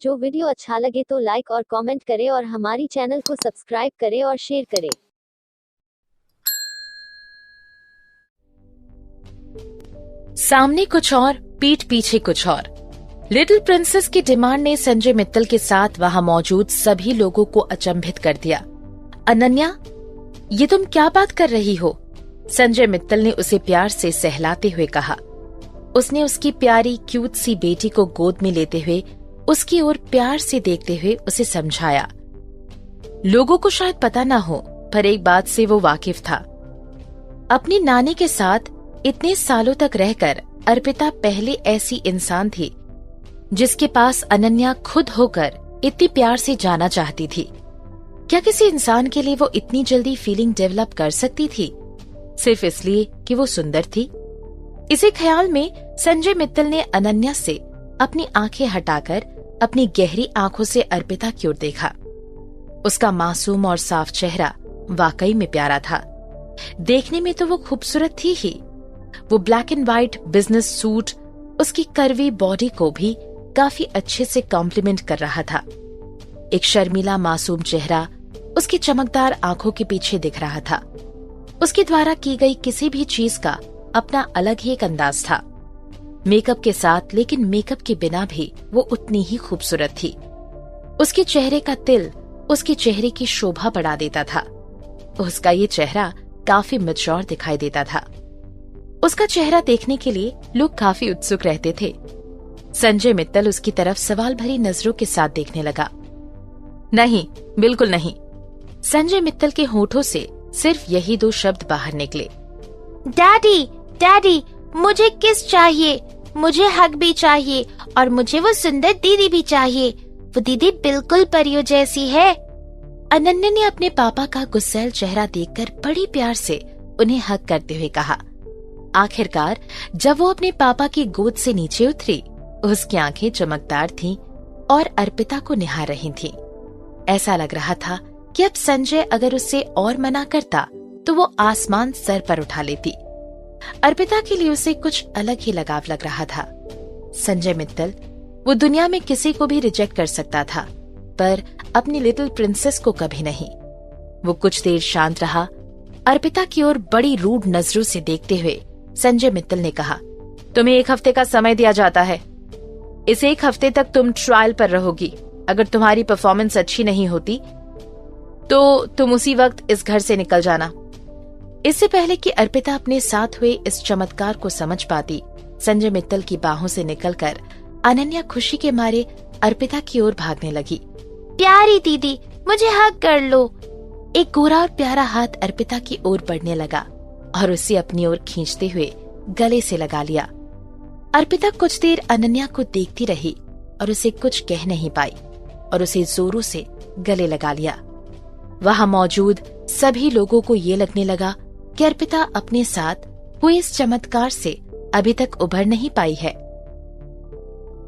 जो वीडियो अच्छा लगे तो लाइक और कमेंट करें और हमारी चैनल को सब्सक्राइब करें और शेयर करें। सामने कुछ और, पीठ पीछे कुछ और। लिटिल प्रिंसेस की डिमांड ने संजय मित्तल के साथ वहां मौजूद सभी लोगों को अचंभित कर दिया। अनन्या, ये तुम क्या बात कर रही हो? संजय मित्तल ने उसे प्यार से सहलाते हुए कहा। उसने उसकी प्यारी क्यूट सी बेटी को गोद में लेते हुए उसकी ओर प्यार से देखते हुए उसे समझाया। लोगों को शायद पता ना हो, पर एक बात से वो वाकिफ था। अपनी नानी के साथ इतने सालों तक रहकर अर्पिता पहले ऐसी इंसान थी जिसके पास अनन्या खुद होकर इतनी प्यार से जाना चाहती थी। क्या किसी इंसान के लिए वो इतनी जल्दी फीलिंग डेवलप कर सकती थी, सिर्फ इसलिए कि वो सुंदर थी? इसी ख्याल में संजय मित्तल ने अनन्या से अपनी आंखें हटाकर अपनी गहरी आंखों से अर्पिता की ओर देखा। उसका मासूम और साफ चेहरा वाकई में प्यारा था। देखने में तो वो खूबसूरत थी ही। वो black and white business suit उसकी कर्वी बॉडी को भी काफी अच्छे से कॉम्प्लीमेंट कर रहा था। एक शर्मीला मासूम चेहरा उसकी चमकदार आंखों के पीछे दिख रहा था। उसके द्वारा की गई किसी भी चीज का अपना अलग ही एक अंदाज था। मेकअप के साथ, लेकिन मेकअप के बिना भी वो उतनी ही खूबसूरत थी। उसके चेहरे का तिल उसके चेहरे की शोभा बढ़ा देता था। उसका ये चेहरा काफी मैच्योर दिखाई देता था। उसका चेहरा देखने के लिए लोग काफी उत्सुक रहते थे। संजय मित्तल उसकी तरफ सवाल भरी नजरों के साथ देखने लगा। नहीं, बिल्कुल नहीं। संजय मित्तल के होठों से सिर्फ यही दो शब्द बाहर निकले। डैडी, डैडी, मुझे किस चाहिए, मुझे हग भी चाहिए और मुझे वो सुंदर दीदी भी चाहिए। वो दीदी बिल्कुल परियों जैसी है। अनन्या ने अपने पापा का गुस्सैल चेहरा देखकर बड़ी प्यार से उन्हें हग करते हुए कहा। आखिरकार जब वो अपने पापा की गोद से नीचे उतरी, उसकी आंखें चमकदार थीं और अर्पिता को निहार रही थीं। ऐसा लग रहा था कि अब संजय अगर उससे और मना करता तो वो आसमान सर पर उठा लेती। अर्पिता के लिए उसे कुछ अलग ही लगाव लग रहा था। संजय मित्तल, वो दुनिया में किसी को भी रिजेक्ट कर सकता था, पर अपनी लिटिल प्रिंसेस को कभी नहीं। वो कुछ देर शांत रहा। अर्पिता की ओर बड़ी रूड नजरों से देखते हुए संजय मित्तल ने कहा, तुम्हें 1 हफ्ते का समय दिया जाता है। इस 1 हफ्ते तक तुम ट्रायल पर रहोगी। अगर तुम्हारी परफॉर्मेंस अच्छी नहीं होती तो तुम उसी वक्त इस घर से निकल जाना। इससे पहले कि अर्पिता अपने साथ हुए इस चमत्कार को समझ पाती, संजय मित्तल की बाहों से निकलकर अनन्या खुशी के मारे अर्पिता की ओर भागने लगी। प्यारी दीदी, मुझे हग कर लो। एक गोरा और प्यारा हाथ अर्पिता की ओर बढ़ने लगा और उसे अपनी ओर खींचते हुए गले से लगा लिया। अर्पिता कुछ देर अनन्या को देखती रही और उसे कुछ कह नहीं पाई और उसे जोरों से गले लगा लिया। वहां मौजूद सभी लोगों को ये लगने लगा कि अर्पिता अपने साथ हुए इस चमत्कार से अभी तक उभर नहीं पाई है।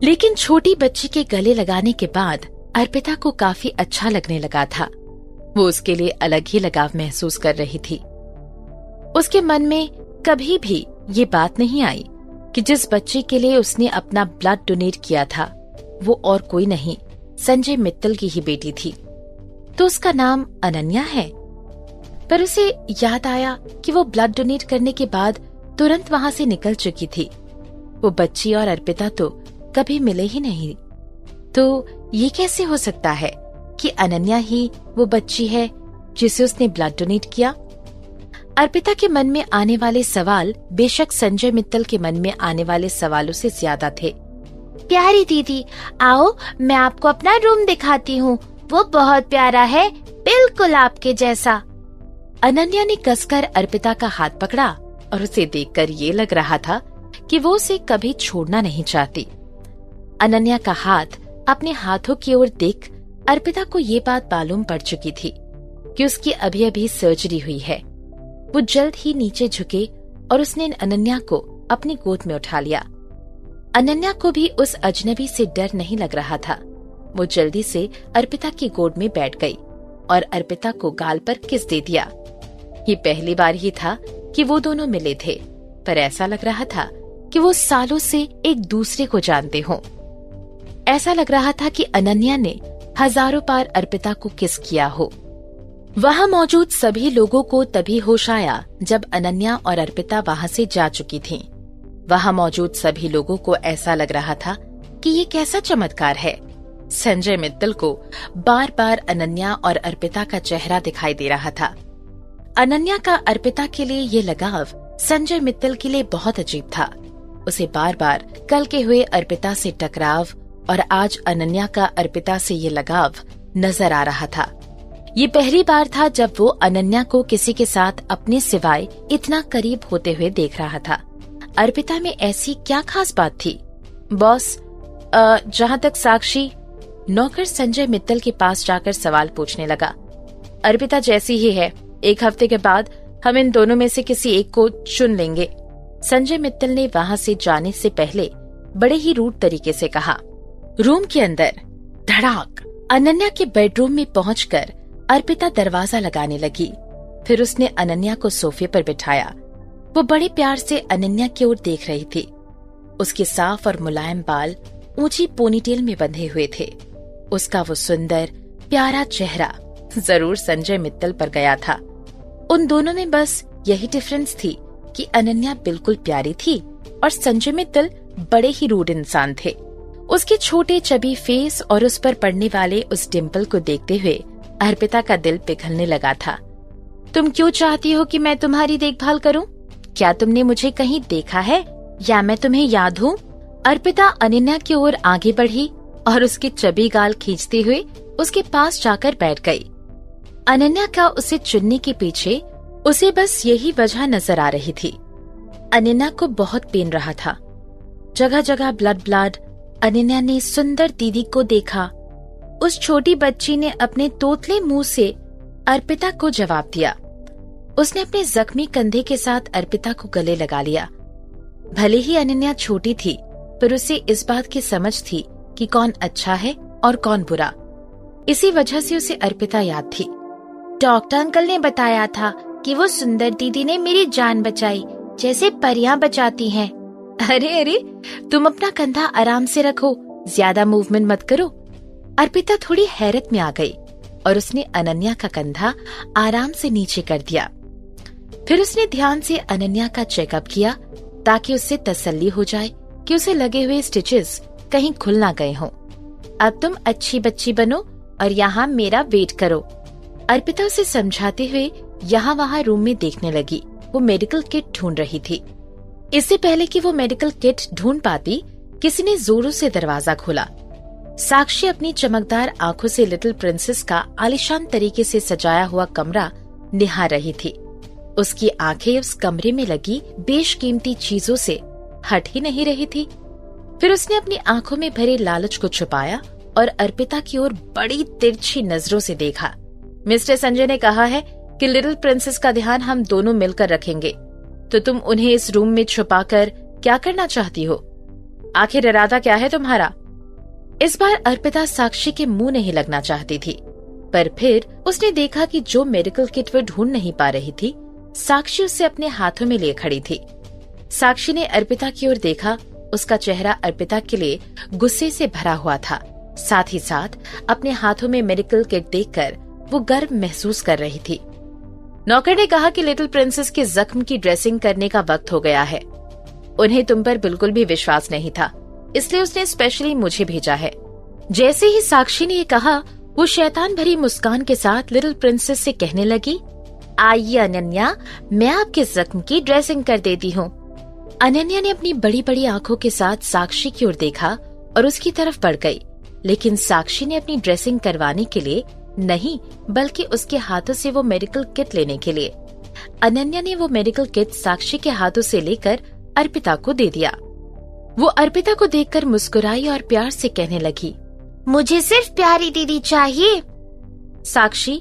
लेकिन छोटी बच्ची के गले लगाने के बाद अर्पिता को काफी अच्छा लगने लगा था। वो उसके लिए अलग ही लगाव महसूस कर रही थी। उसके मन में कभी भी ये बात नहीं आई कि जिस बच्चे के लिए उसने अपना ब्लड डोनेट किया था वो और कोई नहीं, संजय मित्तल की ही बेटी थी। तो उसका नाम अनन्या है। पर उसे याद आया कि वो ब्लड डोनेट करने के बाद तुरंत वहां से निकल चुकी थी। वो बच्ची और अर्पिता तो कभी मिले ही नहीं। तो ये कैसे हो सकता है कि अनन्या ही वो बच्ची है जिसे उसने ब्लड डोनेट किया? अर्पिता के मन में आने वाले सवाल बेशक संजय मित्तल के मन में आने वाले सवालों से ज्यादा थे। प्यारी दीदी, आओ मैं आपको अपना रूम दिखाती हूँ। वो बहुत प्यारा है, बिल्कुल आपके जैसा। अनन्या ने कसकर अर्पिता का हाथ पकड़ा और उसे देखकर ये लग रहा था कि वो उसे कभी छोड़ना नहीं चाहती। अनन्या का हाथ अपने हाथों की ओर देख अर्पिता को ये बात मालूम पड़ चुकी थी कि उसकी अभी अभी सर्जरी हुई है। वो जल्द ही नीचे झुके और उसने अनन्या को अपनी गोद में उठा लिया। अनन्या को भी उस अजनबी से डर नहीं लग रहा था। वो जल्दी से अर्पिता की गोद में बैठ गई और अर्पिता को गाल पर किस दे दिया। ये पहली बार ही था कि वो दोनों मिले थे, पर ऐसा लग रहा था कि वो सालों से एक दूसरे को जानते हों। ऐसा लग रहा था कि अनन्या ने हजारों बार अर्पिता को किस किया हो। वहां मौजूद सभी लोगों को तभी होश आया जब अनन्या और अर्पिता वहां से जा चुकी थीं। वहां मौजूद सभी लोगों को ऐसा लग रहा था कि ये कैसा चमत्कार है। संजय मित्तल को बार बार अनन्या और अर्पिता का चेहरा दिखाई दे रहा था। अनन्या का अर्पिता के लिए ये लगाव संजय मित्तल के लिए बहुत अजीब था। उसे बार बार कल के हुए अर्पिता से टकराव और आज अनन्या का अर्पिता से ये लगाव नजर आ रहा था। ये पहली बार था जब वो अनन्या को किसी के साथ अपने सिवाय इतना करीब होते हुए देख रहा था। अर्पिता में ऐसी क्या खास बात थी? बॉस, जहाँ तक साक्षी, नौकर संजय मित्तल के पास जाकर सवाल पूछने लगा। अर्पिता जैसी ही है, 1 हफ्ते के बाद हम इन दोनों में से किसी एक को चुन लेंगे। संजय मित्तल ने वहां से जाने से पहले बड़े ही रूड तरीके से कहा। रूम के अंदर धड़ाक अनन्या के बेडरूम में पहुंचकर अर्पिता दरवाजा लगाने लगी। फिर उसने अनन्या को सोफे पर बिठाया। वो बड़े प्यार से अनन्या की ओर देख रही थी। उसके साफ और मुलायम बाल ऊंची पोनीटेल में बंधे हुए थे। उसका वो सुंदर प्यारा चेहरा जरूर संजय मित्तल पर गया था। उन दोनों में बस यही डिफरेंस थी कि अनन्या बिल्कुल प्यारी थी और संजय मित्तल बड़े ही रूड इंसान थे। उसके छोटे चबी फेस और उस पर पड़ने वाले उस डिम्पल को देखते हुए अर्पिता का दिल पिघलने लगा था। तुम क्यों चाहती हो कि मैं तुम्हारी देखभाल करूं? क्या तुमने मुझे कहीं देखा है या मैं तुम्हें याद हूँ? अर्पिता अनन्या की ओर आगे बढ़ी और उसके चबी गाल खींचते हुए उसके पास जाकर बैठ गई। अनन्या का उसे चुनने के पीछे उसे बस यही वजह नजर आ रही थी। अनन्या को बहुत पेन रहा था। जगह जगह ब्लड। अनन्या ने सुंदर दीदी को देखा। उस छोटी बच्ची ने अपने तोतले मुंह से अर्पिता को जवाब दिया। उसने अपने जख्मी कंधे के साथ अर्पिता को गले लगा लिया। भले ही अनन्या छोटी थी, पर उसे इस बात की समझ थी कि कौन अच्छा है और कौन बुरा। इसी वजह से उसे अर्पिता याद थी। डॉक्टर अंकल ने बताया था कि वो सुंदर दीदी ने मेरी जान बचाई, जैसे परियां बचाती हैं। अरे, तुम अपना कंधा आराम से रखो, ज्यादा मूवमेंट मत करो। अर्पिता थोड़ी हैरत में आ गई और उसने अनन्या का कंधा आराम से नीचे कर दिया। फिर उसने ध्यान से अनन्या का चेकअप किया ताकि उससे तसल्ली हो जाए कि उसे लगे हुए स्टिचेस कहीं खुल ना गए हों। अब तुम अच्छी बच्ची बनो और यहाँ मेरा वेट करो। अर्पिता उसे समझाते हुए यहाँ वहाँ रूम में देखने लगी। वो मेडिकल किट ढूंढ रही थी। इससे पहले कि वो मेडिकल किट ढूंढ पाती, किसी ने जोरों से दरवाजा खोला। साक्षी अपनी चमकदार आंखों से लिटिल प्रिंसेस का आलीशान तरीके से सजाया हुआ कमरा निहार रही थी। उसकी आंखें उस कमरे में लगी बेशकीमती चीजों से हट ही नहीं रही थी। फिर उसने अपनी आंखों में भरे लालच को छुपाया और अर्पिता की ओर बड़ी तिरछी नजरों से देखा। मिस्टर संजय ने कहा है कि लिटिल प्रिंसेस का ध्यान हम दोनों मिलकर रखेंगे, तो तुम उन्हें इस रूम में छुपाकर क्या करना चाहती हो? आखिर इरादा क्या है तुम्हारा? इस बार अर्पिता साक्षी के मुंह नहीं लगना चाहती थी, पर फिर उसने देखा कि जो मेडिकल किट वो ढूंढ नहीं पा रही थी, साक्षी उसे अपने हाथों में लिए खड़ी थी। साक्षी ने अर्पिता की ओर देखा। उसका चेहरा अर्पिता के लिए गुस्से से भरा हुआ था। साथ ही साथ अपने हाथों में मेडिकल किट देखकर वो गर्व महसूस कर रही थी। नौकर ने कहा कि लिटिल प्रिंसेस के जख्म की ड्रेसिंग करने का वक्त हो गया है। उन्हें तुम पर बिल्कुल भी विश्वास नहीं था, इसलिए उसने स्पेशली मुझे भेजा है। जैसे ही साक्षी ने ये कहा, वो शैतान भरी मुस्कान के साथ लिटिल प्रिंसेस से कहने लगी, आइए अनन्या, मैं आपके जख्म की ड्रेसिंग कर देती हूँ। अनन्या ने अपनी बड़ी बड़ी आंखों के साथ साक्षी की ओर देखा और उसकी तरफ बढ़ गई, लेकिन साक्षी ने अपनी ड्रेसिंग करवाने के लिए नहीं, बल्कि उसके हाथों से वो मेडिकल किट लेने के लिए। अनन्या ने वो मेडिकल किट साक्षी के हाथों से लेकर अर्पिता को दे दिया। वो अर्पिता को देखकर मुस्कुराई और प्यार से कहने लगी, मुझे सिर्फ प्यारी दीदी चाहिए। साक्षी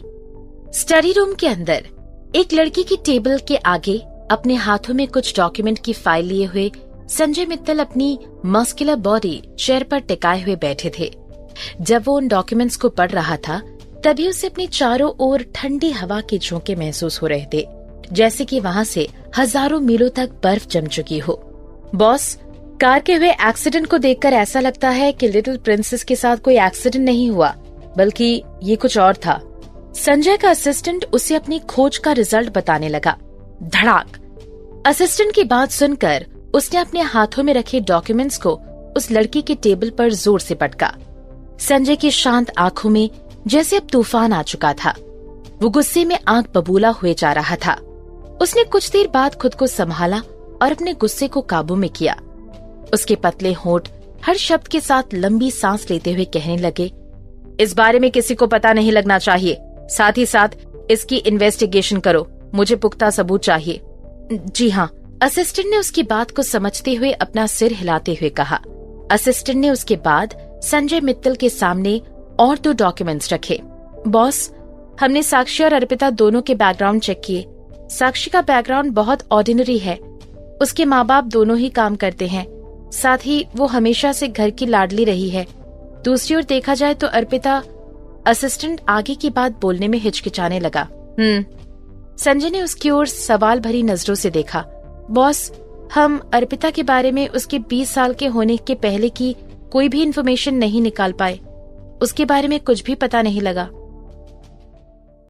स्टडी रूम के अंदर एक लड़की की टेबल के आगे अपने हाथों में कुछ डॉक्यूमेंट की फाइल लिए हुए संजय मित्तल अपनी मस्कुलर बॉडी चेयर पर टिकाए हुए बैठे थे। जब वो उन डॉक्यूमेंट्स को पढ़ रहा था, तभी उसे अपने चारों ओर ठंडी हवा के झोंके महसूस हो रहे थे, जैसे कि वहाँ से हजारों मीलों तक बर्फ जम चुकी हो। बॉस, कार के हुए एक्सीडेंट को देखकर ऐसा लगता है कि लिटिल प्रिंसेस के साथ कोई एक्सीडेंट नहीं हुआ, बल्कि ये कुछ और था। संजय का असिस्टेंट उसे अपनी खोज का रिजल्ट बताने लगा। धड़ाक! असिस्टेंट की बात सुनकर उसने अपने हाथों में रखे डॉक्यूमेंट्स को उस लड़की के टेबल पर जोर से पटका। संजय की शांत आंखों में जैसे अब तूफान आ चुका था। वो गुस्से में आंख बबूला हुए जा रहा था। उसने कुछ देर बाद खुद को संभाला और अपने गुस्से को काबू में किया। उसके पतले होंठ हर शब्द के साथ लंबी सांस लेते हुए कहने लगे, इस बारे में किसी को पता नहीं लगना चाहिए। साथ ही साथ इसकी इन्वेस्टिगेशन करो। मुझे पुख्ता सबूत चाहिए। जी हाँ, असिस्टेंट ने उसकी बात को समझते हुए अपना सिर हिलाते हुए कहा। असिस्टेंट ने उसके बाद संजय मित्तल के सामने और 2 डॉक्यूमेंट्स रखे। बॉस, हमने साक्षी और अर्पिता दोनों के बैकग्राउंड चेक किए। साक्षी का बैकग्राउंड बहुत ऑर्डिनरी है। उसके माँ बाप दोनों ही काम करते हैं, साथ ही वो हमेशा से घर की लाडली रही है। दूसरी ओर देखा जाए तो अर्पिता। असिस्टेंट आगे की बात बोलने में हिचकिचाने लगा। संजय ने उसकी ओर सवाल भरी नजरों से देखा। बॉस, हम अर्पिता के बारे में उसके 20 साल के होने के पहले की कोई भी इन्फॉर्मेशन नहीं निकाल पाए। उसके बारे में कुछ भी पता नहीं लगा।